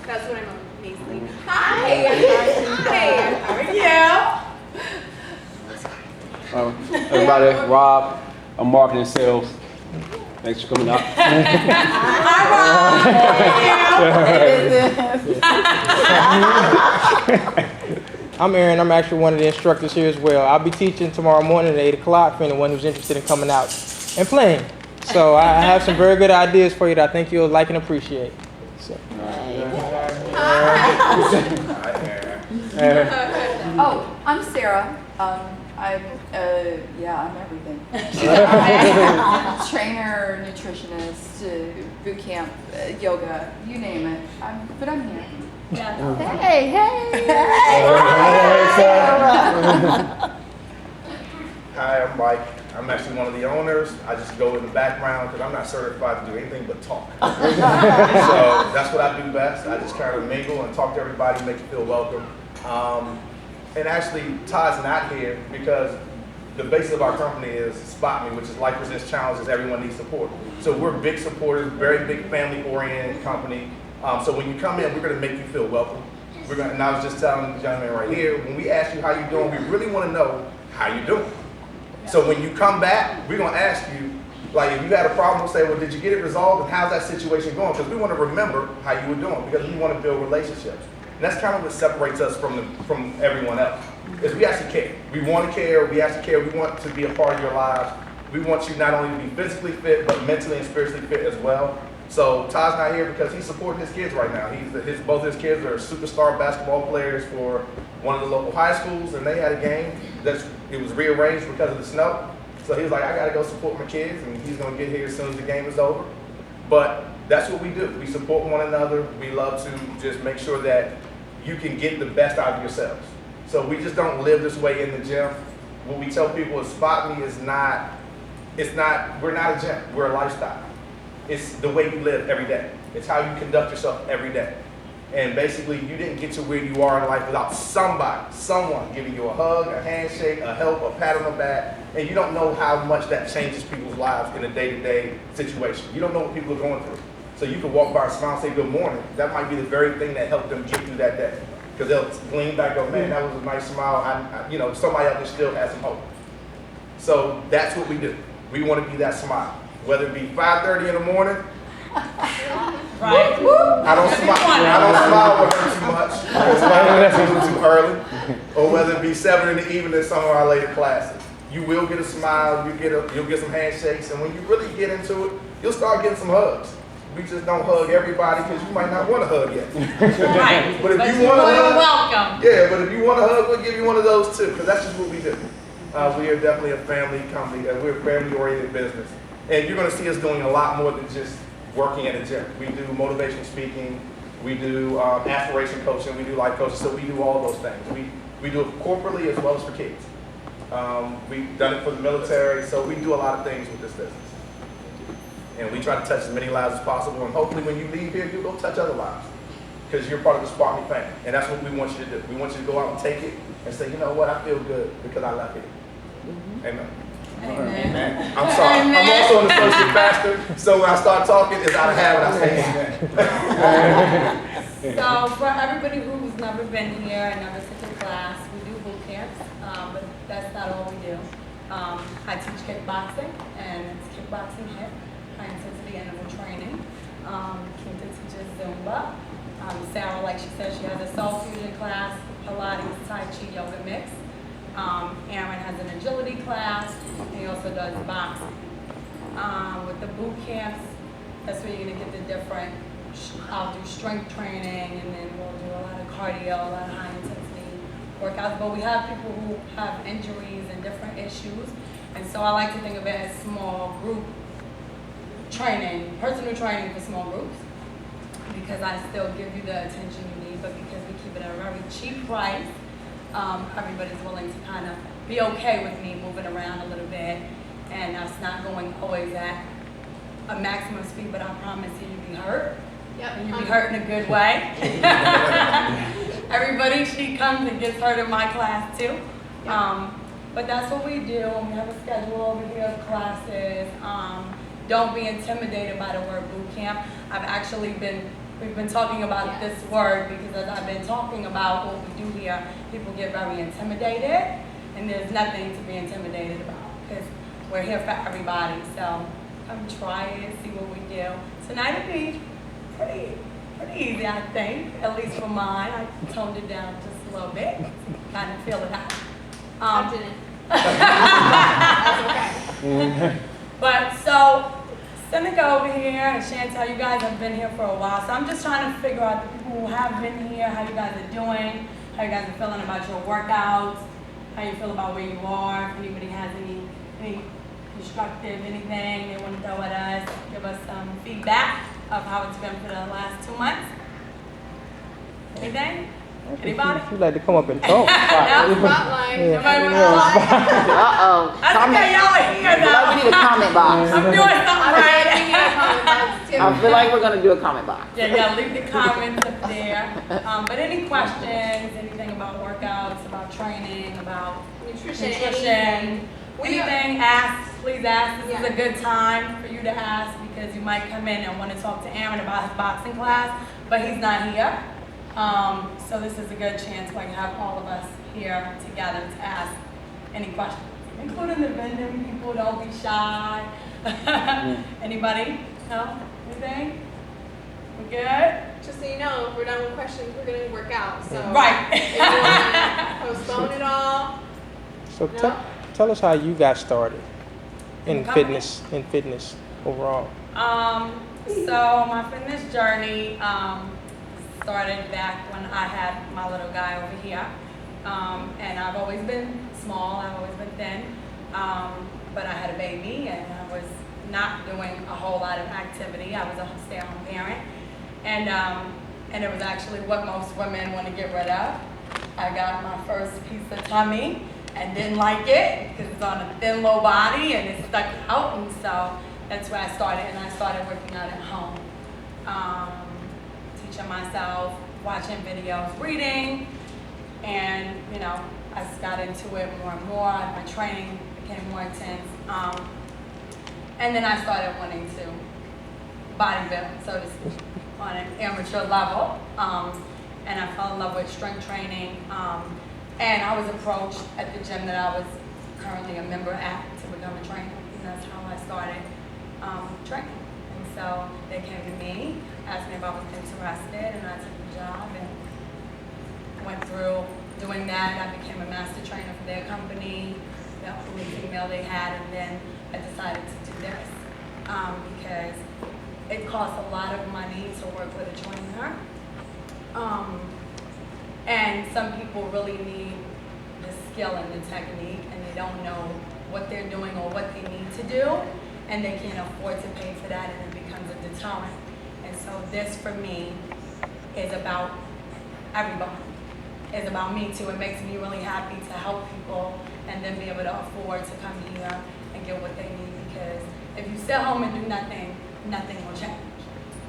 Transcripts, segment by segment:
That's what I'm on, Paisley. Hi. Hey. How are you? Everybody, Rob, I'm marketing and sales. Thanks for coming out. Hi, Rob. I'm Aaron. I'm actually one of the instructors here as well. I'll be teaching tomorrow morning at 8 o'clock for anyone who's interested in coming out and playing. So I have some very good ideas for you that I think you'll like and appreciate. So. Oh, I'm Sarah. I'm everything. Trainer, nutritionist, boot camp, yoga, you name it. But I'm here. Yeah. Hey. Hi, I'm Mike. I'm actually one of the owners. I just go in the background because I'm not certified to do anything but talk. So that's what I do best. I just kind of mingle and talk to everybody, make you feel welcome. And actually, Todd's not here because the basis of our company is Spot Me, which is Life Presents Challenges, everyone needs support. So we're big supporters, very big family-oriented company. So when you come in, we're going to make you feel welcome. And I was just telling the gentleman right here, when we ask you how you doing, we really want to know how you doing. So when you come back, we're going to ask you, like if you had a problem, we'll say, well, did you get it resolved and how's that situation going? Because we want to remember how you were doing because we want to build relationships. And that's kind of what separates us from everyone else, is we actually care. We want to care, we actually care, we want to be a part of your lives. We want you not only to be physically fit, but mentally and spiritually fit as well. So Todd's not here because he's supporting his kids right now. Both his kids are superstar basketball players for one of the local high schools, and they had a game it was rearranged because of the snow. So he was like, I gotta go support my kids, and he's gonna get here as soon as the game is over. But that's what we do. We support one another. We love to just make sure that you can get the best out of yourselves. So we just don't live this way in the gym. What we tell people is Spot Me we're not a gym, we're a lifestyle. It's the way you live every day. It's how you conduct yourself every day. And basically, you didn't get to where you are in life without someone giving you a hug, a handshake, a help, a pat on the back. And you don't know how much that changes people's lives in a day-to-day situation. You don't know what people are going through. So you can walk by and smile and say good morning. That might be the very thing that helped them get through that day. Because they'll lean back, go, man, that was a nice smile. Somebody out there still has some hope. So that's what we do. We want to be that smile. Whether it be 5:30 in the morning, Right. I don't smile with her too much. It's a little too early. Or whether it be 7 in the evening in some of our later classes. You will get a smile, you'll get some handshakes, and when you really get into it, you'll start getting some hugs. We just don't hug everybody because you might not want a hug yet. Right. But if you want to hug, welcome. yeah, but if you want a hug, we'll give you one of those too, because that's just what we do. We are definitely a family company, we're a family-oriented business. And you're going to see us doing a lot more than just working at a gym. We do motivational speaking, we do aspiration coaching, we do life coaching, so we do all those things. We do it corporately as well as for kids. We've done it for the military, so we do a lot of things with this business. And we try to touch as many lives as possible, and hopefully when you leave here, you'll go touch other lives. Because you're part of the Spot Me family, and that's what we want you to do. We want you to go out and take it and say, you know what, I feel good because I left here. Amen. Amen. I'm sorry. Amen. I'm also an associate pastor, so when I start talking, it's out of habit. I say amen. So for everybody who's never been here and never took a class, we do boot camps, but that's not all we do. I teach kickboxing, and it's kickboxing hip, high intensity interval training. Kinta teaches Zumba. Sarah, like she said, she has a soul fusion class, Pilates, Tai Chi, yoga mix. Aaron has an agility class, and he also does boxing. With the boot camps, that's where you're gonna get the different, I'll do strength training, and then we'll do a lot of cardio, a lot of high intensity workouts. But we have people who have injuries and different issues, and so I like to think of it as small group training, personal training for small groups, because I still give you the attention you need, but because we keep it at a very cheap price, everybody's willing to kind of be okay with me moving around a little bit, and us not going always at a maximum speed, but I promise you'll be hurt. Yep. And you'll be hurt in a good way. Everybody, she comes and gets hurt in my class too. Yep. But that's what we do. We have a schedule over here of classes. Don't be intimidated by the word boot camp. I've actually been we've been talking about this word because as I've been talking about what we do here, people get very intimidated, and there's nothing to be intimidated about because we're here for everybody. So come try it, see what we do. Tonight will be pretty easy, I think, at least for mine. I toned it down just a little bit, kind of feel it out. I didn't. That's okay. But so, Seneca over here and Chantel, you guys have been here for a while, so I'm just trying to figure out the people who have been here, how you guys are doing, how you guys are feeling about your workouts, how you feel about where you are, if anybody has any constructive, anything they want to throw at us, give us some feedback of how it's been for the last 2 months. Anything? Anybody? You'd like to come up and talk. No? Spotlight. Yeah. Nobody want to talk? Uh-oh. That's okay, y'all are here I feel like we need a now. comment box. I'm doing something right. I feel like we're gonna do a comment box. Yeah, leave the comments up there. But any questions, anything about workouts, about training, about Nutrition. nutrition, anything, ask, please ask. This is a Yeah. good time for you to ask because you might come in and want to talk to Aaron about his boxing class, but he's not here. So this is a good chance where you have all of us here together to ask any questions, including the vending people. Don't be shy. Anybody? No? Anything? We good? Just so you know, if we're done with questions, we're going to work out. So Right. if you want to postpone it all, So No. tell us how you got started in In comedy? fitness overall. So my fitness journey started back when I had my little guy over here. And I've always been small, I've always been thin. But I had a baby and I was not doing a whole lot of activity. I was a stay-at-home parent. And it was actually what most women want to get rid of. I got my first piece of tummy and didn't like it because it's on a thin, low body and it stuck out. And so that's where I started, and I started working out at home. Teaching myself, watching videos, reading, and I just got into it more and more. My training became more intense. And then I started wanting to bodybuild, so to speak, on an amateur level. And I fell in love with strength training. And I was approached at the gym that I was currently a member at to become a trainer. And that's how I started training. And so they came to me, asked me if I was interested, and I took the job and went through doing that. I became a master trainer for their company, the only female they had, and then I decided to do this because it costs a lot of money to work with a trainer. And some people really need the skill and the technique, and they don't know what they're doing or what they need to do, and they can't afford to pay for that, and it becomes a deterrent. And so this, for me, is about everybody. It's about me too. It makes me really happy to help people and then be able to afford to come here and get what they need, because if you sit home and do nothing, nothing will change.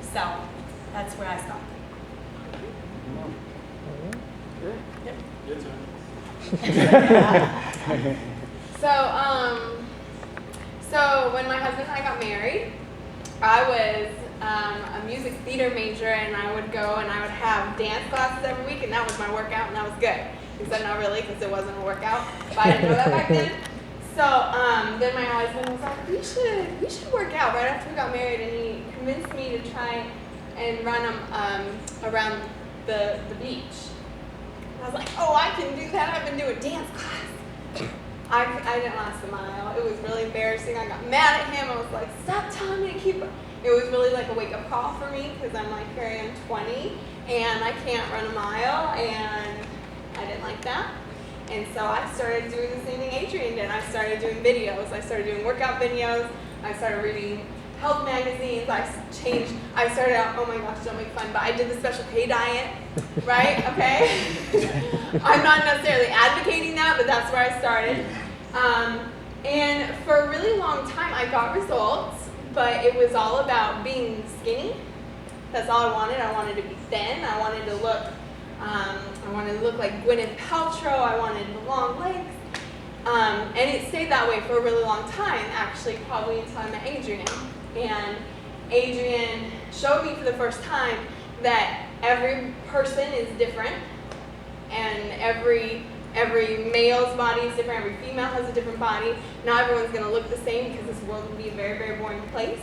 So that's where I started. So when my husband and I got married, I was a music theater major, and I would go and I would have dance classes every week, and that was my workout, and that was good. Except not really, because it wasn't a workout, but I didn't know that back then. So then my husband was like, we should work out right after we got married, and he convinced me to try and run around the beach. And I was like, oh, I can do that. I've been doing dance class. I didn't last a mile. It was really embarrassing. I got mad at him. I was like, stop telling me to keep up. It was really like a wake-up call for me, because I'm like, here I am 20, and I can't run a mile, and I didn't like that. And so I started doing the same thing Adrian did. I started doing videos. I started doing workout videos. I started reading health magazines. I started out, oh my gosh, don't make fun, but I did the Special K diet, right? Okay? I'm not necessarily advocating that, but that's where I started. And for a really long time, I got results, but it was all about being skinny. That's all I wanted. I wanted to be thin. I wanted to look like Gwyneth Paltrow. I wanted the long legs. And it stayed that way for a really long time, actually, probably until I met Adrian. And Adrian showed me for the first time that every person is different, and every male's body is different, every female has a different body. Not everyone's going to look the same because this world would be a very, very boring place,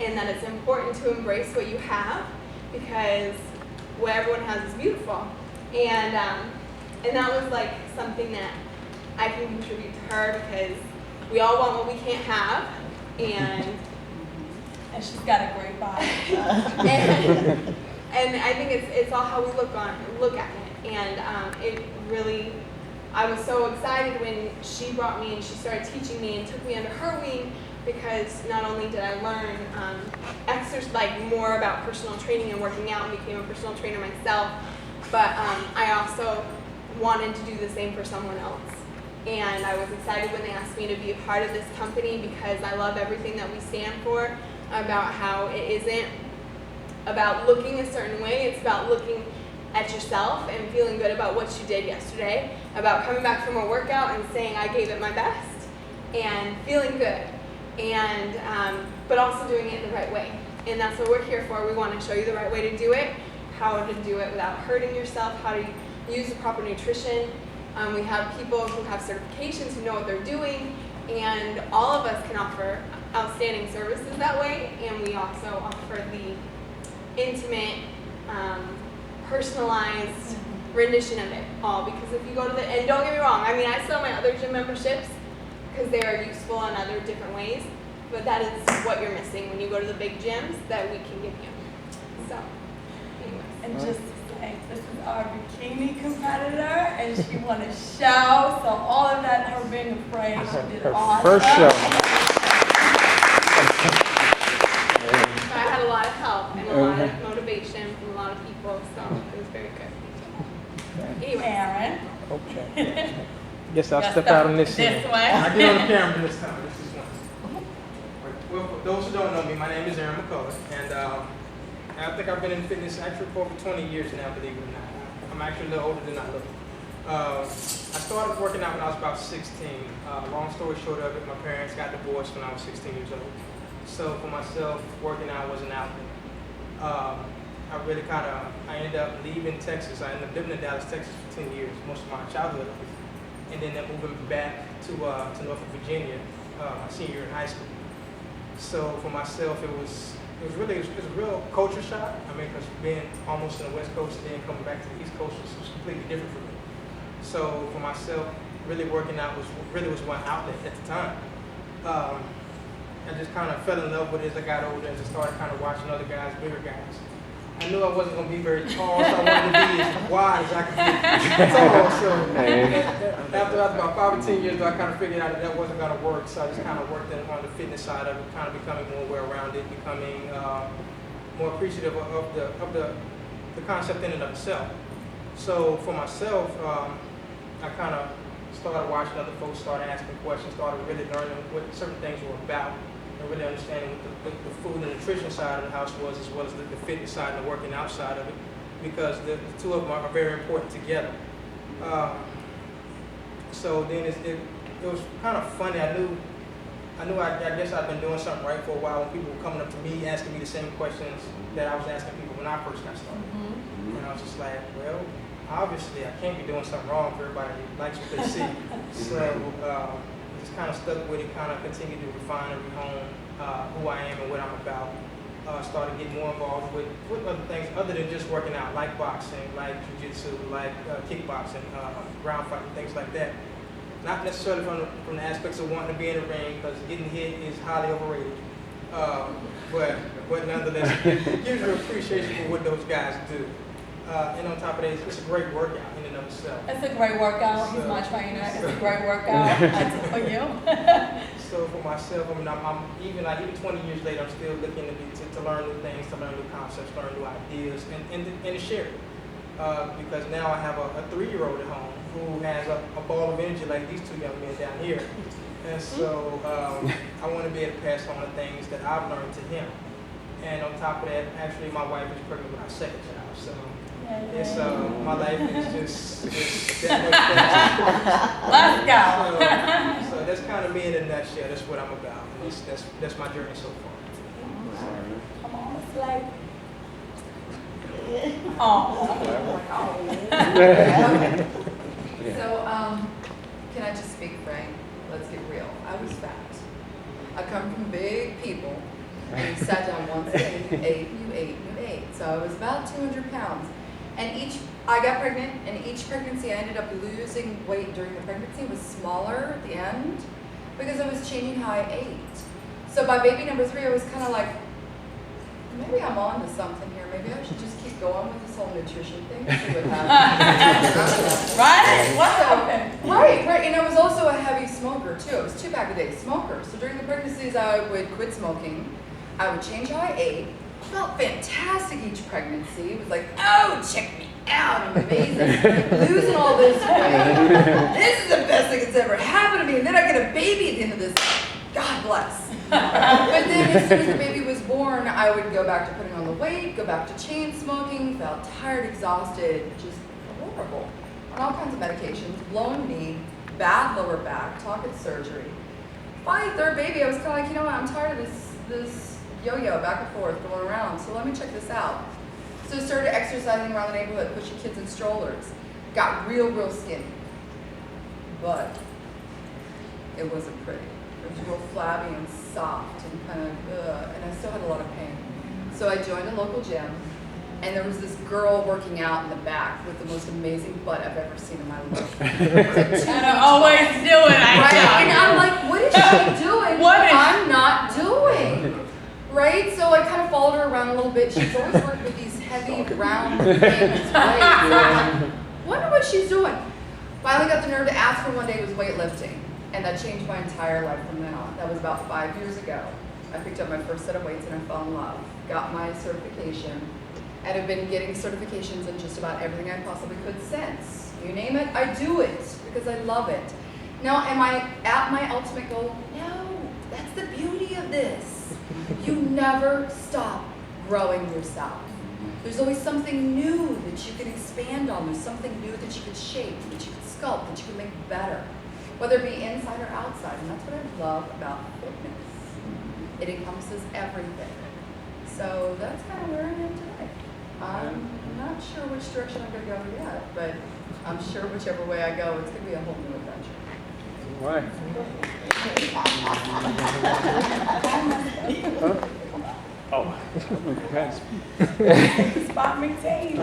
and that it's important to embrace what you have because what everyone has is beautiful. And that was like something that I can contribute to her because we all want what we can't have, and she's got a great body. and I think it's all how we look at it. And it really, I was so excited when she brought me and she started teaching me and took me under her wing, because not only did I learn like more about personal training and working out and became a personal trainer myself, but I also wanted to do the same for someone else. And I was excited when they asked me to be a part of this company because I love everything that we stand for, about how it isn't about looking a certain way, it's about looking at yourself and feeling good about what you did yesterday, about coming back from a workout and saying I gave it my best and feeling good, and but also doing it the right way. And that's what we're here for. We want to show you the right way to do it, how to do it without hurting yourself, how to use the proper nutrition. We have people who have certifications who know what they're doing, and all of us can offer outstanding services that way. And we also offer the intimate, personalized rendition of it all. Because if you go to and don't get me wrong, I mean, I sell my other gym memberships because they are useful in other different ways, but that is what you're missing when you go to the big gyms that we can give you. So, anyways. And just to say, this is our bikini competitor, and she won a show, so all of that, her being afraid, she did Her awesome. first show. So I had a lot of help and a lot of motivation from a lot of people, so it was very good. Anyway. Aaron. Okay. Guess I'll step out on this This scene. way. I get on the camera this time. This is one. Well, for those who don't know me, my name is Aaron McCullar, and I think I've been in fitness actually for over 20 years now, believe it or not. I'm actually a little older than I look. I started working out when I was about 16. Long story short of it, my parents got divorced when I was 16 years old. So for myself, working out was an outlet. I ended up leaving Texas. I ended up living in Dallas, Texas for 10 years, most of my childhood. And then moving back to Norfolk, Virginia, my senior year in high school. So for myself, it was a real culture shock. I mean, because being almost on the West Coast and then coming back to the East Coast was completely different for me. So for myself, really working out was one outlet at the time. I just kind of fell in love with it as I got older and just started kind of watching other guys, bigger guys. I knew I wasn't going to be very tall, so I wanted to be as wide as I could be tall. So after about 5 or 10 years, I kind of figured out that wasn't going to work. So I just kind of worked on the fitness side of it, kind of becoming more well-rounded, becoming more appreciative of the concept in and of itself. So for myself, I kind of started watching other folks, started asking questions, started really learning what certain things were about, and really understanding what the food and nutrition side of the house was, as well as the fitness side and the working out side of it, because the two of them are very important together. So then it was kind of funny. I guess I'd been doing something right for a while when people were coming up to me asking me the same questions that I was asking people when I first got started. Mm-hmm. And I was just like, well, obviously I can't be doing something wrong if everybody likes what they see. So just kind of stuck with it, kind of continued to refine and rehome who I am and what I'm about. Started getting more involved with other things other than just working out, like boxing, like jiu-jitsu, like kickboxing, ground fighting, things like that. Not necessarily from the aspects of wanting to be in the ring, because getting hit is highly overrated. But nonetheless, it gives you appreciation for what those guys do. And on top of that, it's a great workout in and of itself. It's a great workout. He's my trainer. It's a great workout. That's for you. So for myself, I mean, I'm even 20 years later, I'm still looking to learn new things, to learn new concepts, learn new ideas, and to share it. Because now I have a 3-year-old at home who has a ball of energy like these two young men down here. And so I want to be able to pass on the things that I've learned to him. And on top of that, actually my wife is pregnant with our second child. So it's, my life is just that much better. Let's go. So that's kind of me in a nutshell. That's what I'm about. And that's my journey so far. Come on, it's like. Oh. So, can I just speak frank? Let's get real. I was fat. I come from big people, and you sat down once and you ate, you ate, you ate. So I was about 200 pounds. And I got pregnant, and each pregnancy I ended up losing weight during the pregnancy was smaller at the end because I was changing how I ate. So by baby number 3, I was kind of like, maybe I'm on to something here. Maybe I should just keep going with this whole nutrition thing, see what happens. Right? Wow. Right. And I was also a heavy smoker too. I was 2-pack-a-day smoker. So during the pregnancies, I would quit smoking. I would change how I ate. Felt fantastic each pregnancy. It was like, oh, check me out. I'm amazing. Losing all this weight. This is the best thing that's ever happened to me. And then I get a baby at the end of this. God bless. But then as soon as the baby was born, I would go back to putting on the weight, go back to chain smoking, felt tired, exhausted, just horrible. On all kinds of medications, blown knee, bad lower back, talking surgery. By the 3rd baby, I was kind of like, you know what, I'm tired of this yo-yo back and forth going around, so let me check this out. So I started exercising around the neighborhood, pushing kids in strollers. Got real skinny. But it wasn't pretty. It was real flabby and soft and kind of, and I still had a lot of pain. So I joined a local gym, and there was this girl working out in the back with the most amazing butt I've ever seen in my life. And I always do it. And I'm like, what is she doing? What is- I'm not doing. Right? So I kind of followed her around a little bit. She's always worked with these heavy, round things. Right? Wonder what she's doing. Finally got the nerve to ask her one day, it was weightlifting. And that changed my entire life from then on. That was about 5 years ago. I picked up my first set of weights and I fell in love. Got my certification. And have been getting certifications in just about everything I possibly could since. You name it, I do it because I love it. Now, am I at my ultimate goal? No, that's the beauty of this. You never stop growing yourself. There's always something new that you can expand on. There's something new that you can shape, that you can sculpt, that you can make better, whether it be inside or outside. And that's what I love about fitness. It encompasses everything. So that's kind of where I am today. I'm not sure which direction I'm going to go yet, but I'm sure whichever way I go, it's going to be a whole new adventure. Right. Oh. Spot maintained.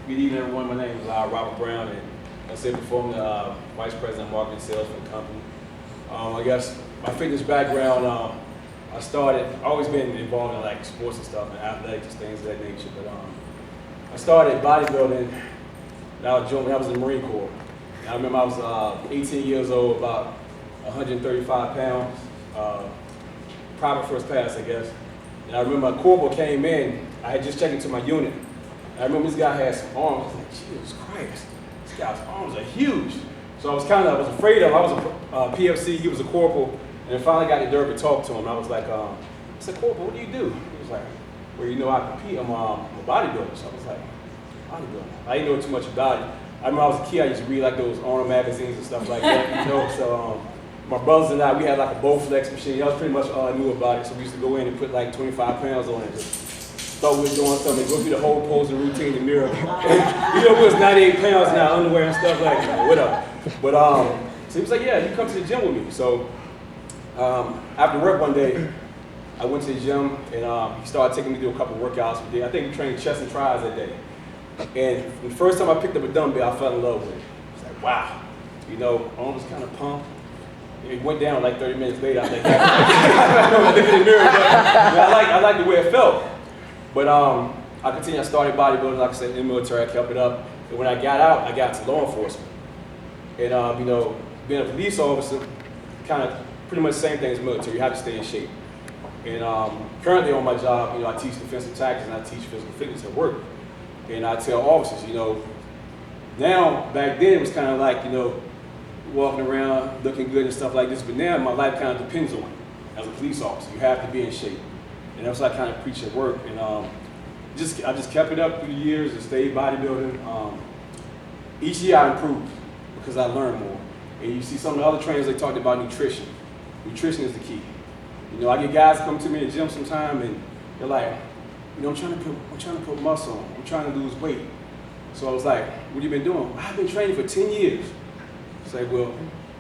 Good evening, everyone. My name is Robert Brown, and I said before, I'm the Vice President of Marketing Sales for the company. I guess my fitness background, I've always been involved in like sports and stuff, and athletics, and things of that nature. But I started bodybuilding when I was in the Marine Corps. I remember I was 18 years old, about 135 pounds, private first class, I guess. And I remember a corporal came in, I had just checked into my unit. I remember this guy had some arms. I was like, Jesus Christ, this guy's arms are huge. So I was afraid of him. I was a PFC, he was a corporal, and then finally got the nerve to talk to him. I was like, I said, Corporal, what do you do? He was like, well, you know, I compete, I'm a bodybuilder. So I was like, bodybuilder? I didn't know too much about it. I remember I was a kid, I used to read like those Arnold magazines and stuff like that, you know, so my brothers and I, we had like a Bowflex machine. That was pretty much all I knew about it. So we used to go in and put like 25 pounds on it. Just thought we was doing something, go through the whole posing routine in the mirror. And, you know, we was 98 pounds in our underwear and stuff like that, whatever. But so he was like, yeah, you come to the gym with me. So after work one day, I went to the gym and he started taking me through a couple of workouts. I think we trained chest and tries that day. And the first time I picked up a dumbbell, I fell in love with it. It's like, wow, you know, arms kind of pumped. It went down like 30 minutes later. I was like, I looked in the mirror, but I like the way it felt. But I continued. I started bodybuilding, like I said, in the military. I kept it up. And when I got out, I got to law enforcement. And you know, being a police officer, kind of pretty much the same thing as military. You have to stay in shape. And currently on my job, you know, I teach defensive tactics and I teach physical fitness at work. And I tell officers, you know, now, back then it was kind of like, you know, walking around looking good and stuff like this, but now my life kind of depends on it. As a police officer, you have to be in shape. And that's what I kind of preach at work. And I just kept it up through the years and stayed bodybuilding. Each year I improved because I learned more. And you see some of the other trainers, they talked about nutrition. Nutrition is the key. You know, I get guys come to me in the gym sometime and they're like, You know, I'm trying to put muscle on. I'm trying to lose weight. So I was like, what have you been doing? I've been training for 10 years. It's like, well,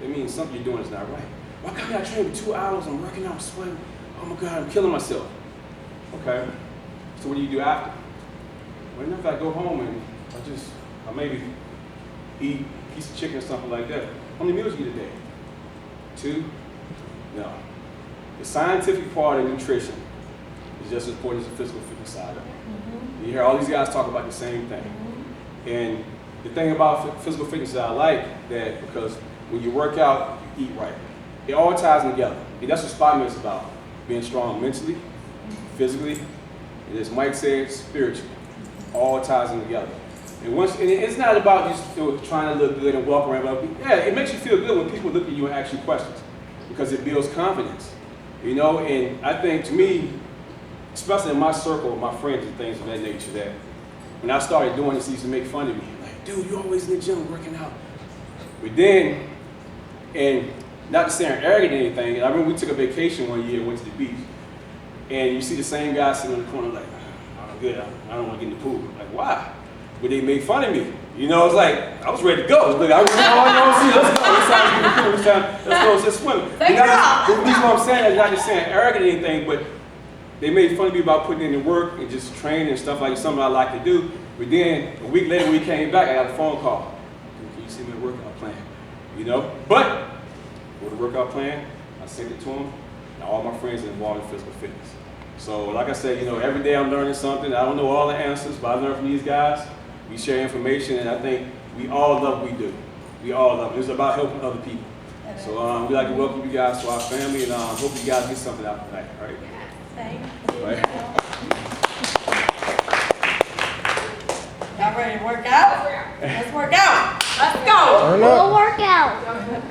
it means something you're doing is not right. Why can't I train for 2 hours? I'm working out, sweating. Oh my God, I'm killing myself. Okay, so what do you do after? Well, if I go home and I maybe eat a piece of chicken or something like that. How many meals you eat a day? 2? No. The scientific part of nutrition is just as important as the physical fitness side of it. You hear all these guys talk about the same thing. And the thing about physical fitness that I like that because when you work out, you eat right. It all ties together. And that's what SpotMe is about. Being strong mentally, physically, and as Mike said, spiritually. All ties in together. And it's not about just trying to look good and walk around. But yeah, it makes you feel good when people look at you and ask you questions because it builds confidence. You know, and I think to me, especially in my circle, my friends and things of that nature, that when I started doing this, they used to make fun of me. Like, dude, you're always in the gym working out. But then, and not to sound arrogant or anything, I remember we took a vacation one year and went to the beach. And you see the same guy sitting in the corner like, I'm good, I don't want to get in the pool. Like, why? But they made fun of me. You know, it's like, I was ready to go. Look, I was let's go. It's time to get in the pool. It's time, let's go, let's swim. The reason why I'm saying that is not just saying arrogant or anything, but they made fun of me about putting in the work and just training and stuff like something I like to do. But then a week later when we came back, I got a phone call. Can you send me a workout plan? You know? But with a workout plan, I sent it to them. Now all my friends are involved in physical fitness. So like I said, you know, every day I'm learning something. I don't know all the answers, but I learn from these guys. We share information, and I think we all love what we do. We all love it. It's about helping other people. So we'd like to welcome you guys to our family, and hope you guys get something out tonight. All right? Thank you. Right. Y'all ready to work out? Let's work out. Let's go. Turn up. We'll work out.